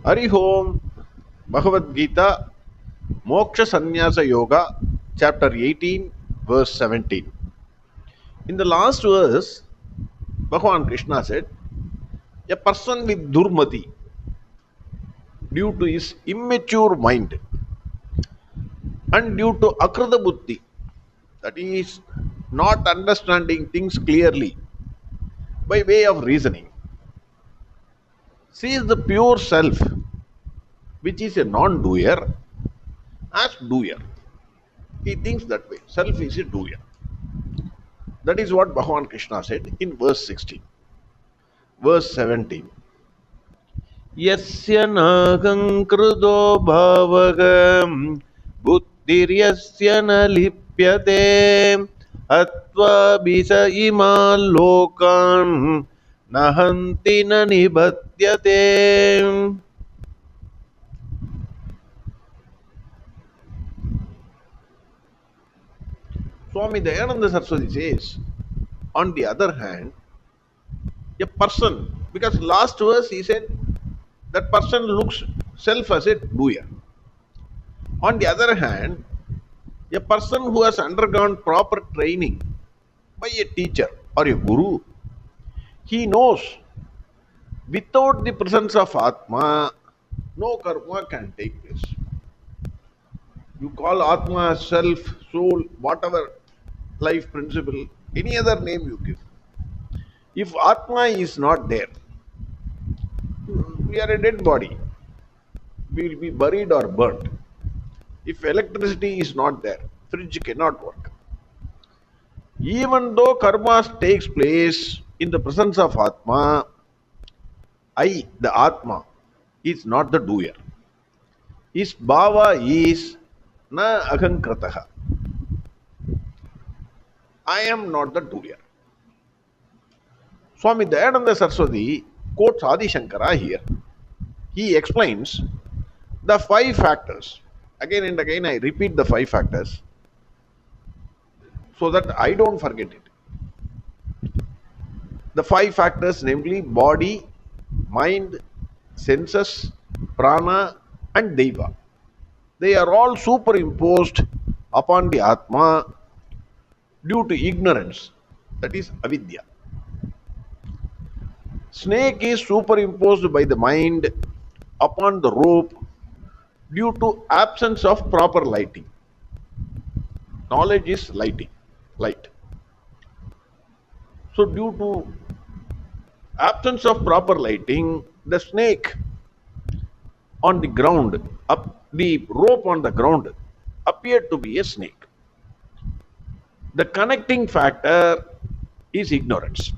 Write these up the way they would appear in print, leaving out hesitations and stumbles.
Hari Om, Bhagavad Gita, Moksha Sannyasa Yoga, chapter 18, verse 17. In the last verse, Bhagwan Krishna said, a person with durmati, due to his immature mind and due to akrita buddhi, that he is not understanding things clearly by way of reasoning, sees the pure self, which is a non-doer, as doer. He thinks that way. Self is a doer. That is what Bhagwan Krishna said in verse 16. Verse 17. Yasya nagankrudo bhavagam buddhiryasya na lipyate atva bisa imal lokan nahanti na nibadyate. Swami Dayananda Saraswati says, on the other hand, a person, because last verse he said that person looks self as a doer. On the other hand, a person who has undergone proper training by a teacher or a guru, he knows without the presence of Atma, no karma can take place. You call Atma self, soul, whatever life principle, any other name you give. If Atma is not there, we are a dead body. We will be buried or burnt. If electricity is not there, fridge cannot work. Even though karma takes place in the presence of Atma, I, the Atma, is not the doer. His bhava is na ahankrataha. I am not the doer. Swami Dayananda Saraswati quotes Adi Shankara here. He explains the 5 factors. Again and again I repeat the 5 factors so that I don't forget it. The 5 factors, namely body, mind, senses, prana and deva. They are all superimposed upon the Atma due to ignorance, that is avidya. Snake is superimposed by the mind upon the rope due to absence of proper lighting. Knowledge is light. So due to absence of proper lighting, the snake on the ground, the rope on the ground appeared to be a snake. The connecting factor is ignorance,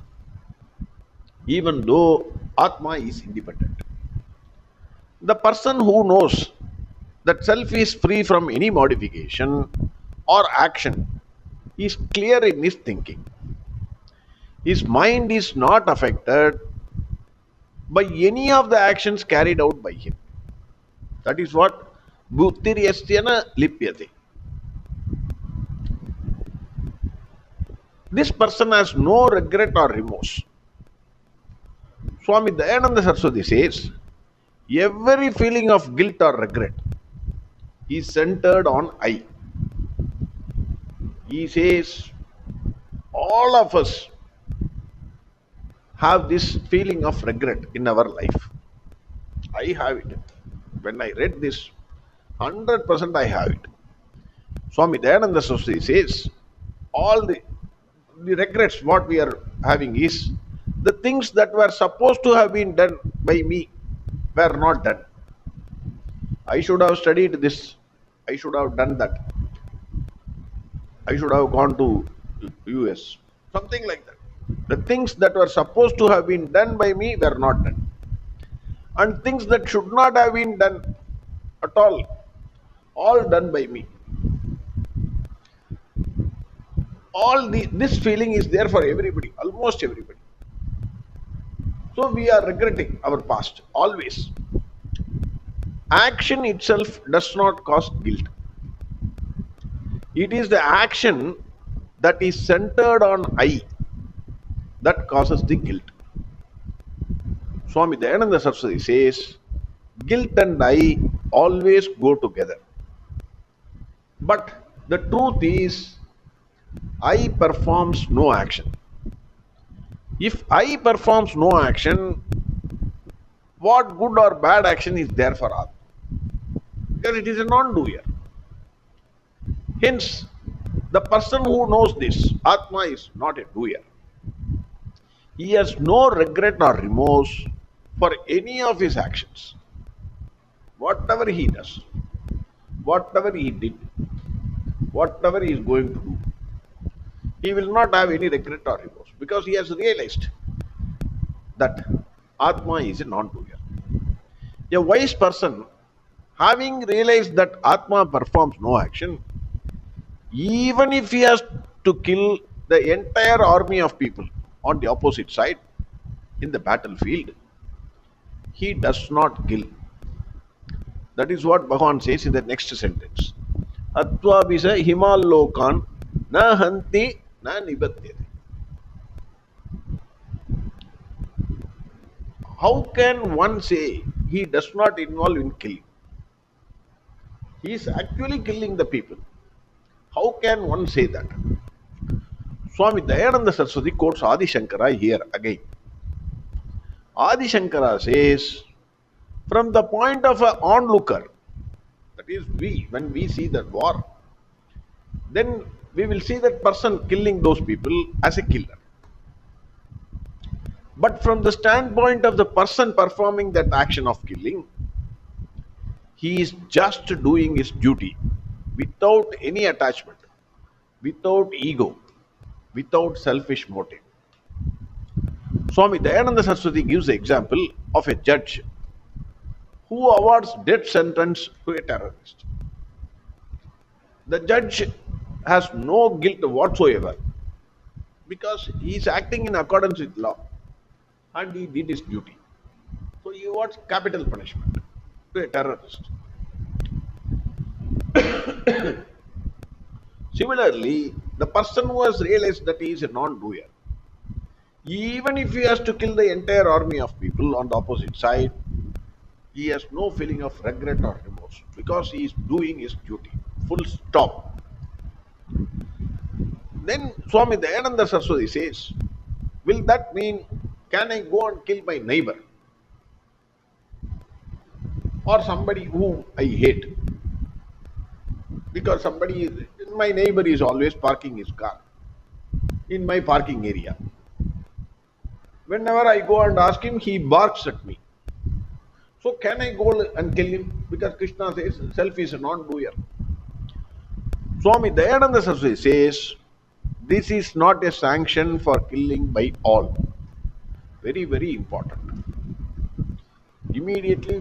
even though Atma is independent. The person who knows that self is free from any modification or action is clear in his thinking. His mind is not affected by any of the actions carried out by him. That is what buddhiryasyana lipyate. This person has no regret or remorse. Swami Dayananda Saraswati says, every feeling of guilt or regret is centered on I. He says, all of us have this feeling of regret in our life. I have it. When I read this, 100% I have it. Swami Dayananda Saraswati says, all the regrets what we are having is the things that were supposed to have been done by me were not done. I should have studied this. I should have done that. I should have gone to US. Something like that. The things that were supposed to have been done by me were not done. And things that should not have been done at all done by me. This feeling is there for everybody, almost everybody. So we are regretting our past, always. Action itself does not cause guilt. It is the action that is centered on I that causes the guilt. Swami Dayananda Saraswati says, Guilt and I always go together. But the truth is, I performs no action. If I performs no action, what good or bad action is there for us? Because it is a non-doer. Hence, the person who knows this, Atma is not a doer. He has no regret or remorse for any of his actions. Whatever he does, whatever he did, whatever he is going to do, he will not have any regret or remorse because he has realized that Atma is a non-doer. A wise person, having realized that Atma performs no action, even if he has to kill the entire army of people on the opposite side in the battlefield, he does not kill. That is what Bhagwan says in the next sentence. Atva bisa himalokan na hanti na nibatyate. How can one say he does not involve in killing? He is actually killing the people. How can one say that? Swami Dayananda Saraswati quotes Adi Shankara here again. Adi Shankara says, from the point of an onlooker, that is we, when we see that war, then we will see that person killing those people as a killer. But from the standpoint of the person performing that action of killing, he is just doing his duty without any attachment, without ego, without selfish motive. Swami Dayananda Saraswati gives the example of a judge who awards death sentence to a terrorist. The judge has no guilt whatsoever because he is acting in accordance with law and he did his duty. So he awards capital punishment to a terrorist. Similarly, the person who has realized that he is a non-doer, even if he has to kill the entire army of people on the opposite side, he has no feeling of regret or remorse because he is doing his duty. Full stop. Then Swami Dayananda Saraswati says, will that mean, can I go and kill my neighbor or somebody whom I hate? Because my neighbor is always parking his car in my parking area. Whenever I go and ask him, he barks at me. So can I go and kill him? Because Krishna says self is a non-doer. Swami Dayananda Saraswati says, this is not a sanction for killing by all. Very, very important. Immediately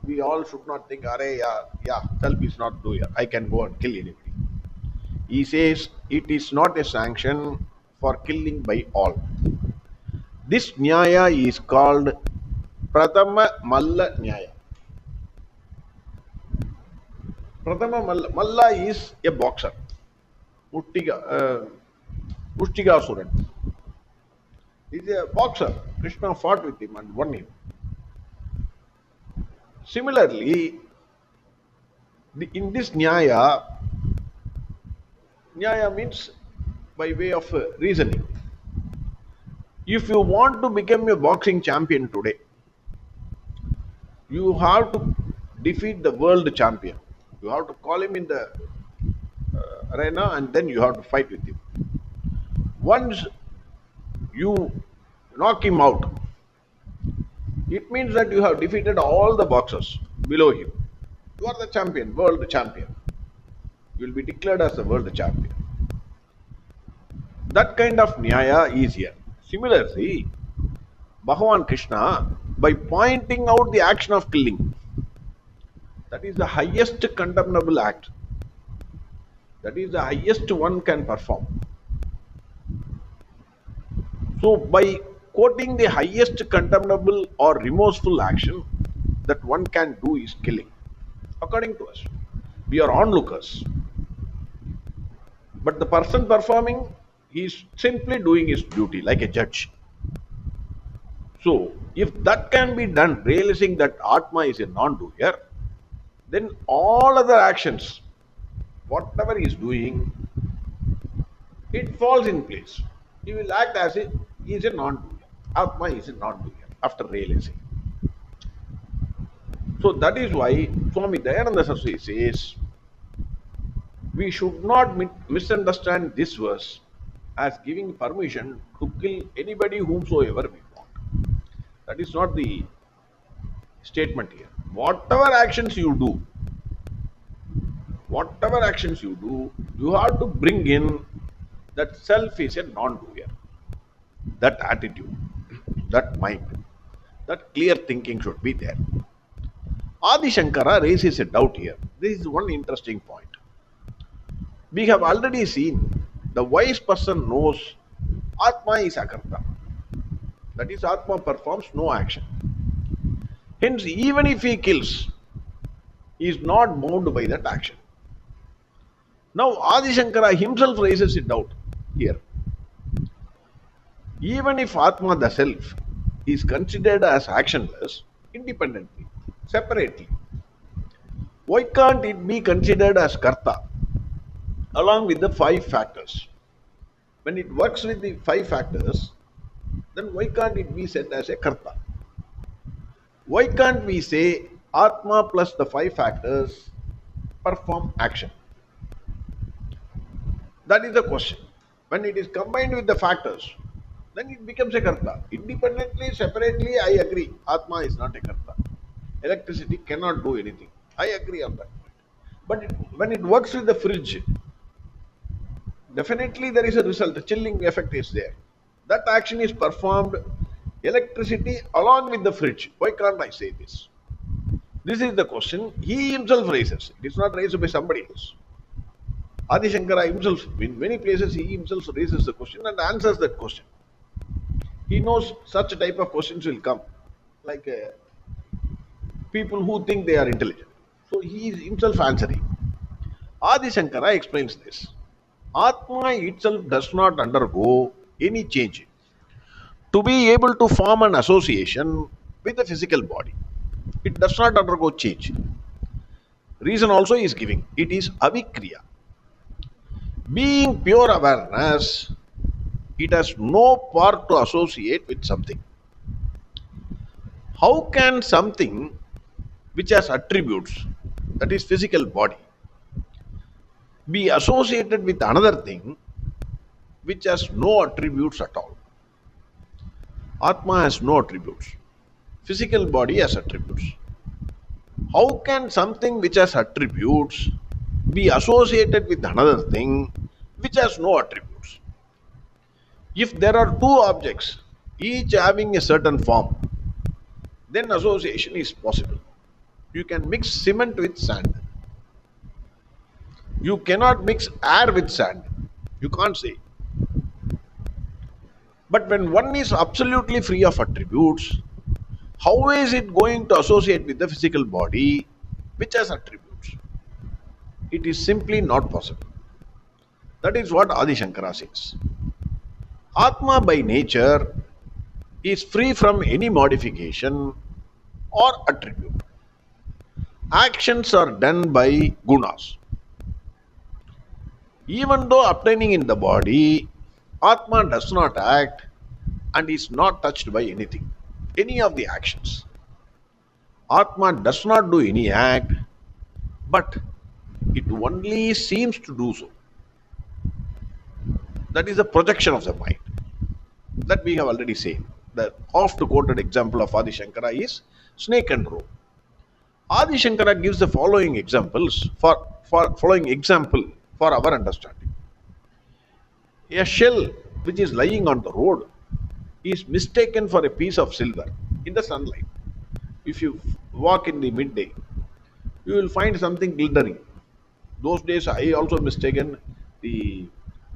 we all should not think, self is not doer, I can go and kill anybody. He says it is not a sanction for killing by all. This Nyaya is called Prathama Malla Nyaya. Prathama Malla is a boxer. Mushtiga Suran. He is a boxer. Krishna fought with him and won him. Similarly, in this Nyaya means by way of reasoning. If you want to become a boxing champion today, you have to defeat the world champion. You have to call him in the arena and then you have to fight with him. Once you knock him out, it means that you have defeated all the boxers below him. You are the champion, world champion. You will be declared as the world champion. That kind of Nyaya is here. Similarly, Bhagwan Krishna, by pointing out the action of killing, that is the highest condemnable act. That is the highest one can perform. So by quoting the highest condemnable or remorseful action that one can do is killing. According to us, we are onlookers. But the person performing, he is simply doing his duty like a judge. So, if that can be done, realizing that Atma is a non-doer, then all other actions, whatever he is doing, it falls in place. He will act as if he is a non-doer. Atma is a non-doer after realizing. So that is why Swami Dayananda Saraswati says we should not misunderstand this verse as giving permission to kill anybody whomsoever we want. That is not the statement here. Whatever actions you do, you have to bring in that self is a non-doer. That attitude, that mind, that clear thinking should be there. Adi Shankara raises a doubt here. This is one interesting point. We have already seen the wise person knows Atma is Akarta. That is, Atma performs no action. Hence, even if he kills, he is not bound by that action. Now, Adi Shankara himself raises a doubt here. Even if Atma, the self, is considered as actionless, independently, separately, why can't it be considered as Karta along with the five factors? When it works with the five factors, then why can't it be said as a Karta? Why can't we say Atma plus the five factors perform action? That is the question. When it is combined with the factors, then it becomes a Karta. Independently, separately, I agree. Atma is not a Karta. Electricity cannot do anything. I agree on that point. But when it works with the fridge, definitely there is a result. The chilling effect is there. That action is performed electricity along with the fridge. Why can't I say this? This is the question he himself raises. It is not raised by somebody else. Adi Shankara himself, in many places, he himself raises the question and answers that question. He knows such type of questions will come, like people who think they are intelligent. So he is himself answering. Adi Shankara explains this. Atma itself does not undergo any change to be able to form an association with the physical body. It does not undergo change. Reason also is giving. It is avikriya. Being pure awareness, it has no part to associate with something. How can something which has attributes, that is physical body, be associated with another thing which has no attributes at all? Atma has no attributes. Physical body has attributes. How can something which has attributes be associated with another thing which has no attributes? If there are two objects, each having a certain form, then association is possible. You can mix cement with sand. You cannot mix air with sand. You can't say. But when one is absolutely free of attributes, how is it going to associate with the physical body which has attributes? It is simply not possible. That is what Adi Shankara says. Atma by nature is free from any modification or attribute. Actions are done by gunas. Even though obtaining in the body, Atma does not act and is not touched by anything, any of the actions. Atma does not do any act, but it only seems to do so. That is the projection of the mind. That we have already seen. The oft quoted example of Adi Shankara is snake and rope. Adi Shankara gives the following examples following example for our understanding. A shell which is lying on the road is mistaken for a piece of silver in the sunlight. If you walk in the midday, you will find something glittering. Those days, I also mistaken the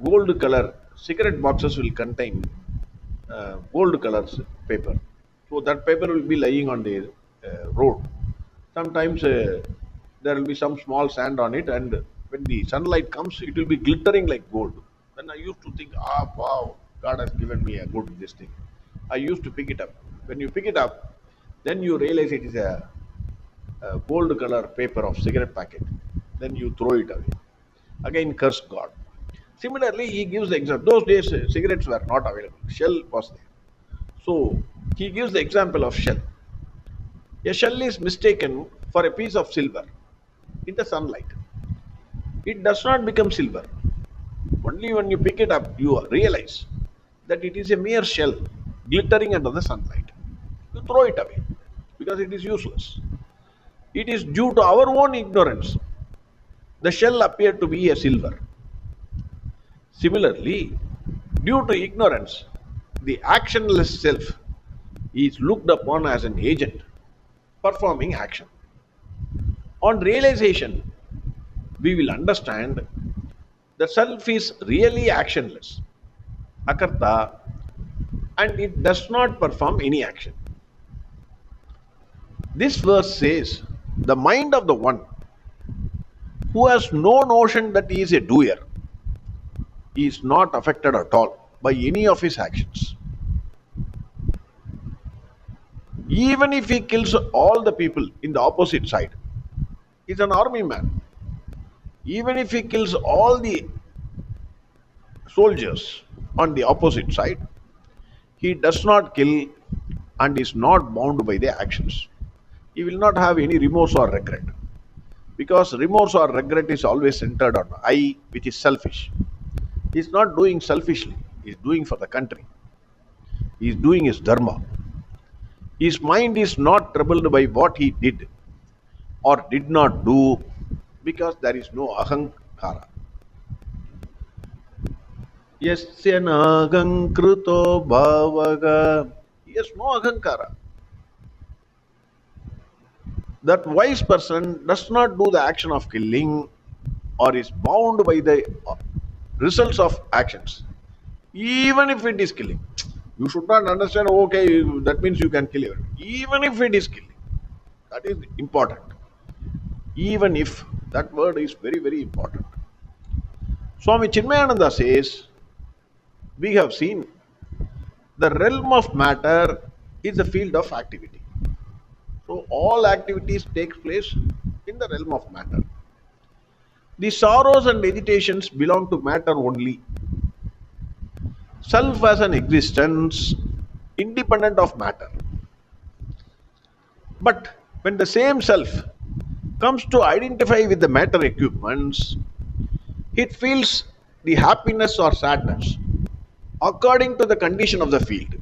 gold color cigarette boxes will contain gold colors paper. So that paper will be lying on the road. Sometimes there will be some small sand on it, and when the sunlight comes, it will be glittering like gold. Then I used to think, ah, wow, God has given me a good this thing. I used to pick it up. When you pick it up, then you realize it is a gold color paper of cigarette packet. Then you throw it away. Again, curse God. Similarly, he gives the example. Those days, cigarettes were not available. Shell was there. So, he gives the example of shell. A shell is mistaken for a piece of silver in the sunlight. It does not become silver. Only when you pick it up, you realize that it is a mere shell glittering under the sunlight. You throw it away because it is useless. It is due to our own ignorance. The shell appeared to be a silver. Similarly, due to ignorance, the actionless self is looked upon as an agent performing action. On realization, we will understand the self is really actionless, akarta, and it does not perform any action. This verse says, the mind of the one who has no notion that he is a doer is not affected at all by any of his actions. Even if he kills all the people in the opposite side, he's an army man. Even if he kills all the soldiers on the opposite side, he does not kill and is not bound by the actions. He will not have any remorse or regret, because remorse or regret is always centered on I, which is selfish. He is not doing selfishly, he is doing for the country. He is doing his dharma. His mind is not troubled by what he did or did not do, because there is no ahankara. Yasya nagankruto bhavaga. He has no ahankara. That wise person does not do the action of killing or is bound by the results of actions, even if it is killing. You should not understand, okay, that means you can kill everyone. Even if it is killing, that is important. Even if, that word is very, very important. Swami Chinmayananda says, we have seen the realm of matter is the field of activity. So all activities take place in the realm of matter. The sorrows and agitations belong to matter only. Self as an existence independent of matter. But when the same self comes to identify with the matter equipments, it feels the happiness or sadness according to the condition of the field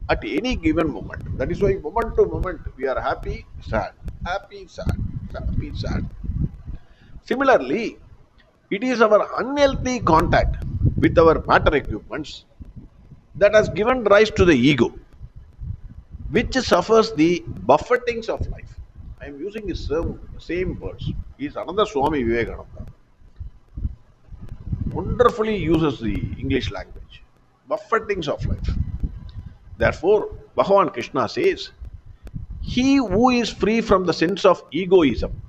at any given moment. That is why moment to moment we are happy, sad, happy, sad, happy, sad. Similarly, it is our unhealthy contact with our matter equipments that has given rise to the ego, which suffers the buffetings of life. I am using the same words. He is another Swami Vivekananda. Wonderfully uses the English language. Buffetings of life. Therefore, Bhagwan Krishna says, he who is free from the sense of egoism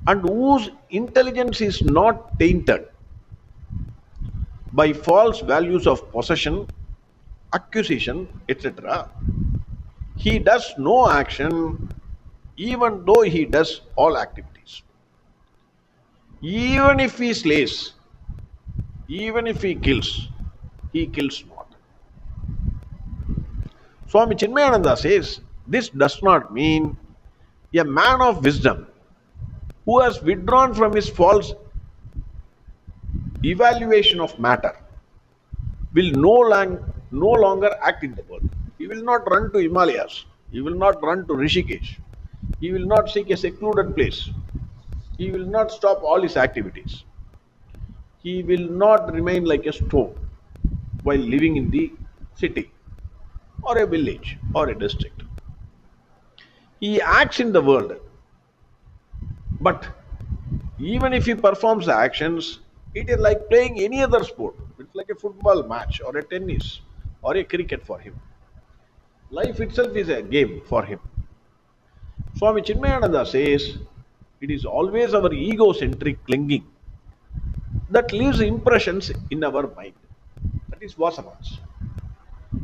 and whose intelligence is not tainted by false values of possession, acquisition, etc., he does no action even though he does all activities. Even if he slays, even if he kills not. Swami Chinmayananda says, this does not mean a man of wisdom who has withdrawn from his false evaluation of matter will no longer act in the world. He will not run to Himalayas. He will not run to Rishikesh. He will not seek a secluded place. He will not stop all his activities. He will not remain like a stone while living in the city or a village or a district. He acts in the world, but even if he performs the actions, it is like playing any other sport. It's like a football match or a tennis or a cricket for him. Life itself is a game for him. Swami Chinmayananda says, it is always our egocentric clinging that leaves impressions in our mind. That is vasanas.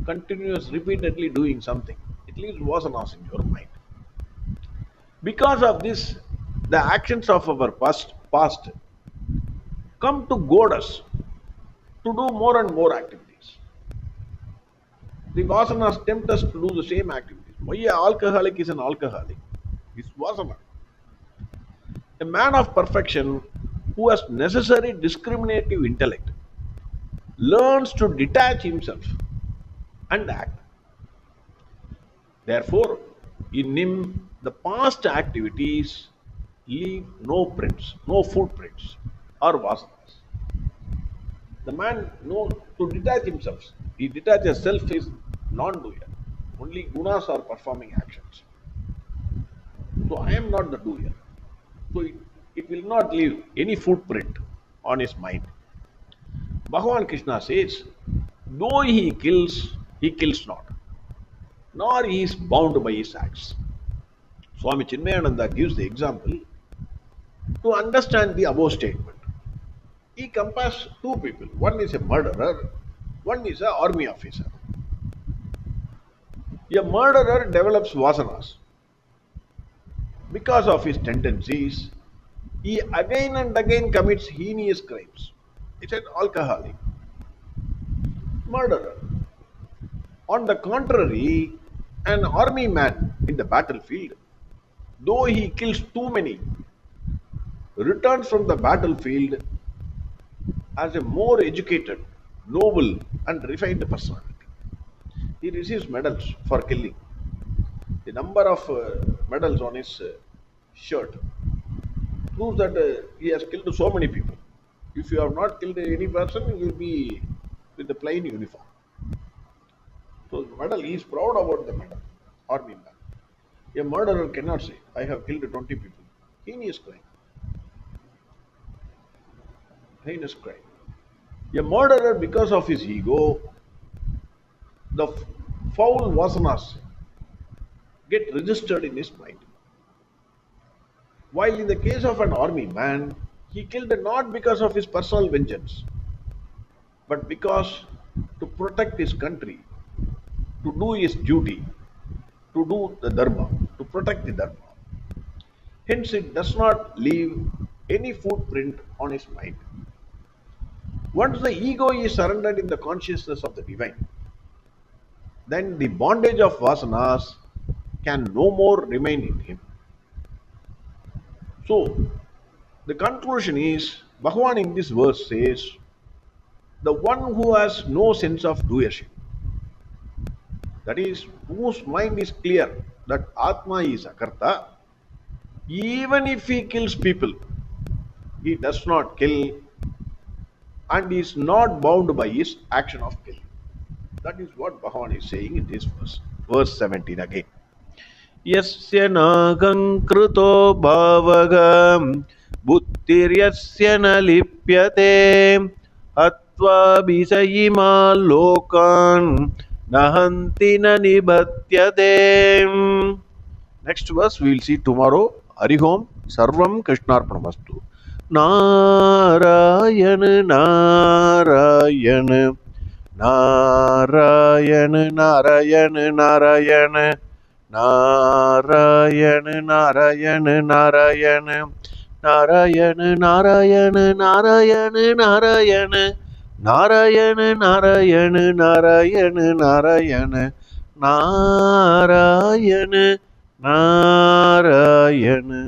continuous, repeatedly doing something, it leaves vasanas in your mind. Because of this, the actions of our past come to goad us to do more and more activities. The vasanas tempt us to do the same activities. Why an alcoholic is an alcoholic? It's vasana. A man of perfection who has necessary discriminative intellect learns to detach himself and act. Therefore, in him, the past activities leave no prints, no footprints or vasanas. The man knows to detach himself. He detaches self is non-doer. Only gunas are performing actions. So I am not the doer. So it will not leave any footprint on his mind. Bhagwan Krishna says, though he kills not, nor he is bound by his acts. Swami Chinmayananda gives the example to understand the above statement. He compares two people. One is a murderer, one is an army officer. A murderer develops vasanas. Because of his tendencies, he again and again commits heinous crimes. It's an alcoholic. Murderer. On the contrary, an army man in the battlefield, though he kills too many, returns from the battlefield as a more educated, noble, and refined personality. He receives medals for killing. The number of medals on his shirt proves that he has killed so many people. If you have not killed any person, you will be with the plain uniform. So the medal, he is proud about the medal, army man. A murderer cannot say, I have killed 20 people. Heinous crime. Heinous crime. A murderer, because of his ego, the foul vasanas get registered in his mind. While in the case of an army man, he killed not because of his personal vengeance, but because to protect his country, to do his duty, to do the dharma, to protect the dharma. Hence, it does not leave any footprint on his mind. Once the ego is surrendered in the consciousness of the divine, then the bondage of vasanas can no more remain in him. So, the conclusion is, Bhagavan in this verse says, the one who has no sense of doership, that is, whose mind is clear that Atma is Akarta, even if he kills people, he does not kill and is not bound by his action of killing. That is what Bhagavan is saying in this verse. Verse 17 again. Yasya nagam kruto bhavagam buddhiryasya na lipyate atva bisayima lokan nahanti na nibatyate. Next verse we will see tomorrow. Harihom Sarvam Krishnarpanamastu. Narayana Narayana Narayana Narayana Narayana Narayana Narayana Narayana Narayana Narayana Narayana Narayana Narayana Narayana Narayana Narayana Narayana Narayana